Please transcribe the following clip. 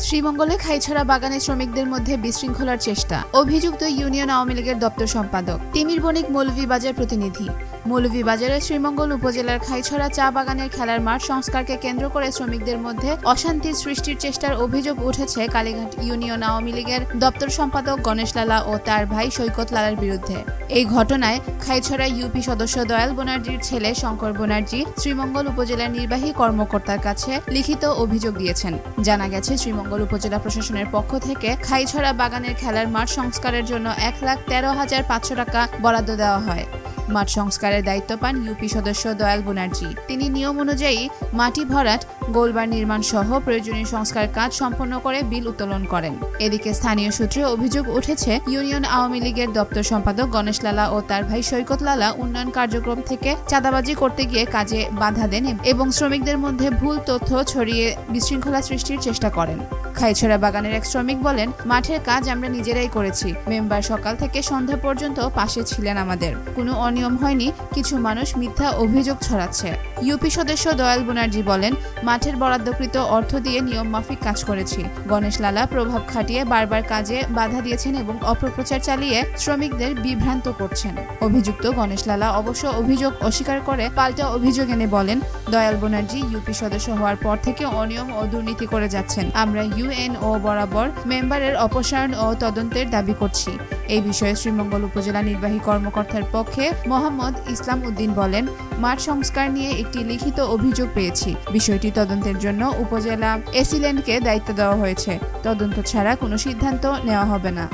শ্রীমঙ্গলে খাইছড়া বাগানে শ্রমিকদের মধ্যে বিশৃঙ্খলার চেষ্টা। অভিযুক্ত ইউনিয়ন আওয়ামী লীগের দপ্তর সম্পাদক। তিমির বণিক মৌলভীবাজার প্রতিনিধি। মৌলভীবাজারের শ্রীমঙ্গল উপজেলার খাইছড়া চা বাগানের খেলার মাঠ সংস্কারকে কেন্দ্র করে শ্রমিকদের মধ্যে অশান্তির সৃষ্টির চেষ্টার অভিযোগ উঠেছে কালীঘাট ইউনিয়ন আওয়ামী লীগের দপ্তর সম্পাদক গণেশ লালা ও তার ভাই সৈকত লালার বিরুদ্ধে। এই ঘটনায় খাইছড়া ইউপি সদস্য দয়াল ব্যানার্জির ছেলে শঙ্কর ব্যানার্জি শ্রীমঙ্গল উপজেলার নির্বাহী কর্মকর্তার কাছে লিখিত অভিযোগ দিয়েছেন। জানা গেছে, শ্রীমঙ্গল উপজেলা প্রশাসনের পক্ষ থেকে খাইছড়া বাগানের খেলার মাঠ সংস্কারের জন্য 1,13,500 টাকা বরাদ্দ দেওয়া হয়। মাঠ সংস্কারের দায়িত্ব পান ইউপি সদস্য দয়াল ব্যানার্জি। তিনি নিয়ম অনুযায়ী মাটি ভরাট, গোলবার নির্মাণ সহ প্রয়োজনীয় সংস্কার কাজ সম্পন্ন করে বিল উত্তোলন করেন। এদিকে স্থানীয় সূত্রে অভিযোগ উঠেছে, ইউনিয়ন আওয়ামী লীগের দপ্তর সম্পাদক গণেশ লালা ও তার ভাই সৈকত লালা উন্নয়ন কার্যক্রম থেকে চাঁদাবাজি করতে গিয়ে কাজে বাধা দেন এবং শ্রমিকদের মধ্যে ভুল তথ্য ছড়িয়ে বিশৃঙ্খলা সৃষ্টির চেষ্টা করেন। খাইছড়া বাগানের এক শ্রমিক বলেন, মাঠের কাজ আমরা নিজেরাই করেছি। মেম্বার সকাল থেকে সন্ধ্যা পর্যন্ত পাশে ছিলেন আমাদের। কোনো অনিয়ম হয়নি, কিছু মানুষ মিথ্যা অভিযোগ ছড়াচ্ছে। ইউপি সদস্য দয়াল ব্যানার্জি বলেন, মাঠের বরাদ্দকৃত অর্থ দিয়ে নিয়ম মাফিক কাজ করেছি। গণেশ লালা প্রভাব খাটিয়ে বারবার কাজে বাধা দিয়েছেন এবং অপপ্রচার চালিয়ে শ্রমিকদের বিভ্রান্ত করছেন। অভিযুক্ত গণেশ লালা অবশ্য অভিযোগ অস্বীকার করে পাল্টা অভিযোগ এনে বলেন, দয়াল ব্যানার্জি ইউপি সদস্য হওয়ার পর থেকে অনিয়ম ও দুর্নীতি করে যাচ্ছেন। আমরা ইউএনও বরাবর মেম্বারের অপসারণ ও তদন্তের দাবি করছি। এই বিষয়ে শ্রীমঙ্গল উপজেলা নির্বাহী কর্মকর্তার পক্ষে মোহাম্মদ ইসলাম উদ্দিন বলেন, মাঠ সংস্কার নিয়ে একটি লিখিত অভিযোগ পেয়েছি। বিষয়টি তদন্তের জন্য উপজেলা এসিল্যান্ডকে দায়িত্ব দেওয়া হয়েছে। তদন্ত ছাড়া কোনো সিদ্ধান্ত নেওয়া হবে না।